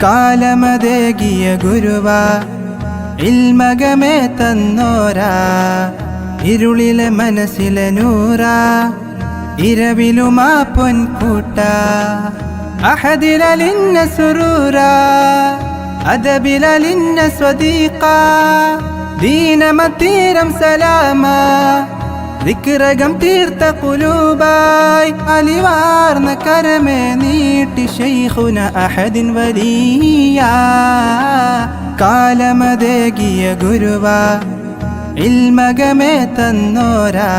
കാലമതേകിയ ഗുരുവ ഇൽമകമേ തന്നോരാ, ഇരുളിലെ മനസ്സിലെ നൂറാ, ഇരവിലുമാ പൊൻകൂട്ട. അഹദിലലിന്ന സുറൂറാ, അദബിലലിന്ന സ്വദീഖ, ദീനമത്തീരം സലാമാ, ദിക്റകം തീർത്ത കുലൂബായി, അലിവാർന്ന കരമേ നീട്ടി ശൈഖുന അഹദിൻ വലിയ. കാലമതേകിയ ഗുരുവ ഇൽമകമേ തന്നോരാ,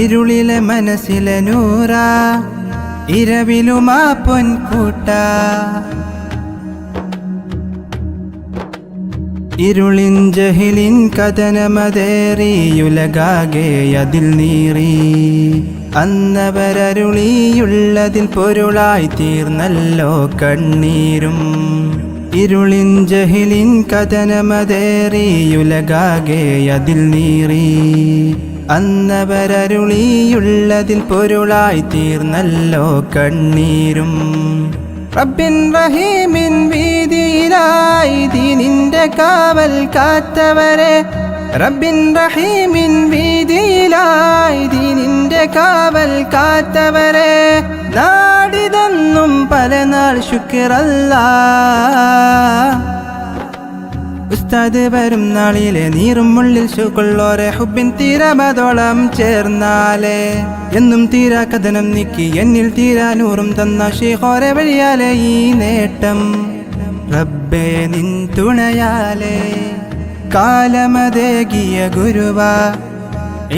ഇരുളിലെ മനസ്സിലെ നൂറാ, ഇരവിലുമാ പൊൻകൂട്ട. ഇരുളിൻ ജഹിലിൻ കഥനമതേറിയുലകാകെ അതിൽ നീറി, അന്നവരരുളിയുള്ളതിൽ പൊരുളായി തീർന്നല്ലോ കണ്ണീരും. ഇരുളിൻ ജഹിലിൻ കഥനമതേറിയുലകാകെ അതിൽ നീറി, അന്നവരരുളിയുള്ളതിൽ പൊരുളായി തീർന്നല്ലോ കണ്ണീരും. റബ്ബിൻ റഹീമിൻ വീതിയിലായി ദീനിന്റെ കാവൽ കാത്തവരെ, റബ്ബിൻ റഹീമിൻ വീതിയിലായി ദീനിന്റെ കാവൽ കാത്തവരെ, നാടിതെന്നും പലനാൾ ശുക്റല്ലാ. ഉസ്താദ് വരും നാളിലെ നീറും മുള്ളിൽ ശുക്റുള്ളോരെ, ഹുബിൻ തീരമതോളം ചേർന്നാലേ എന്നും തീരാ കഥനം നീക്കി എന്നിൽ തീരാ നൂറും തന്ന ശൈഖോരെ വഴിയാലെ ഈ നേട്ടം. റബ്ബേ നിൻ തുണയാലേ. കാലമതേകിയ ഗുരുവ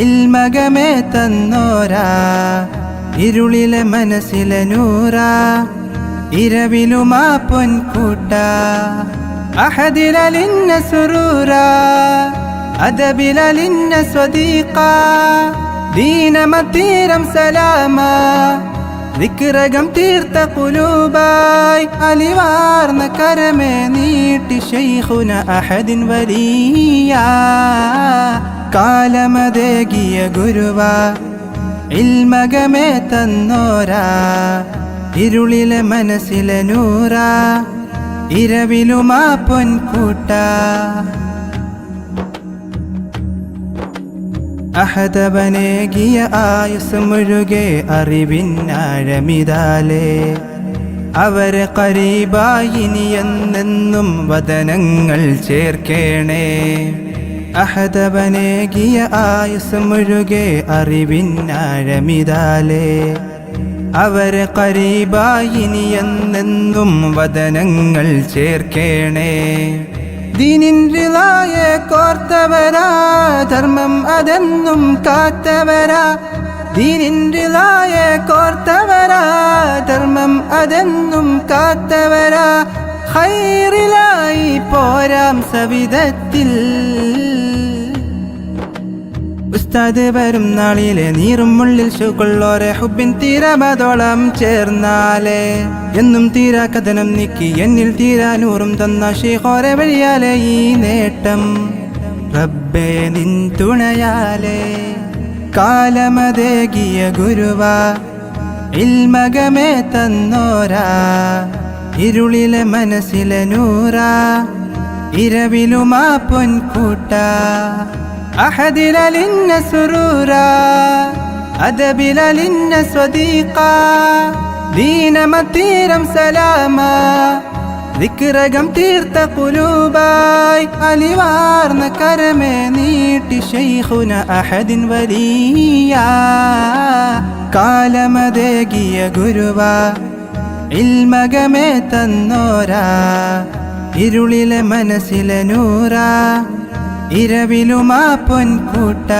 ഇൽമകമേ തന്നോരാ, ഇരുളിലെ മനസ്സിലെ നൂറാ, ഇരവിലുമാ പൊൻകൂട്ട. അഹദിലലിന്ന സുറൂറാ, അദബിലലിന്ന സ്വദീഖ, ദീനമത്തീരം സലാമാ, ദിക്റകം തീർത്ത കുലൂബായി, അലിവാർന്ന കരമേ നീട്ടി ശൈഖുന അഹദിൻ വലിയ. കാലമതേകിയ ഗുരുവ ഇൽമകമേ തന്നോരാ, ഇരുളിലെ മനസ്സിലെ നൂറാ, ഇരവിലുമാ പൊൻകൂട്ട. അഹദവനേകിയ ആയുസ് മുഴുകെ അറിവിനാഴമിതാലേ, അവരെ ഖരീബായി നീ എന്നെന്നും വദനങ്ങൾ ചേർക്കേണേ. അഹദവനേകിയ ആയുസ് മുഴുകെ അറിവിനാഴമിതാലേ, അവരെ ഖരീബായി നീ എന്നെന്നും വദനങ്ങൾ ചേർക്കേണേ. ദീനിൻ റിളായെ കോർത്തവരാ, ധർമ്മം അതെന്നും കാത്തവരാ, ദീനിൻ റിളായെ കോർത്തവരാ, ധർമ്മം അതെന്നും കാത്തവരാ, ഖൈറിലായി പോരാം സവിധത്തിൽ. ഉസ്താദ് വരും നാളിലെ നീറും മുള്ളിൽ ശുക്റുള്ളോരെ, ഹുബിൻ തീരമതോളം ചേർന്നാലേ എന്നും തീരാ കഥനം നീക്കി എന്നിൽ തീരാ നൂറും തന്ന ശൈഖോരെ വഴിയാലെ ഈ നേട്ടം. റബ്ബേ നിൻ തുണയാലേ. കാലമതേകിയ ഗുരുവ ഇൽമകമേ തന്നോരാ, ഇരുളിലെ മനസ്സിലെ നൂറാ, ഇരവിലുമാ പൊൻകൂട്ട. അഹദിലലിന്ന സുറൂറാ, അദബിലലിന്ന സ്വദീഖ, ദീനമത്തീരം സലാമാ, ദിക്റകം തീർത്ത കുലൂബായി, അലിവാർന്ന കരമേ നീട്ടി ശൈഖുന അഹദിൻ വലിയ. കാലമതേകിയ ഗുരുവ ഇൽമകമേ തന്നോരാ, ഇരുളിലെ മനസ്സിലെ നൂറാ, ഇരവിലുമാ പൊൻകൂട്ട.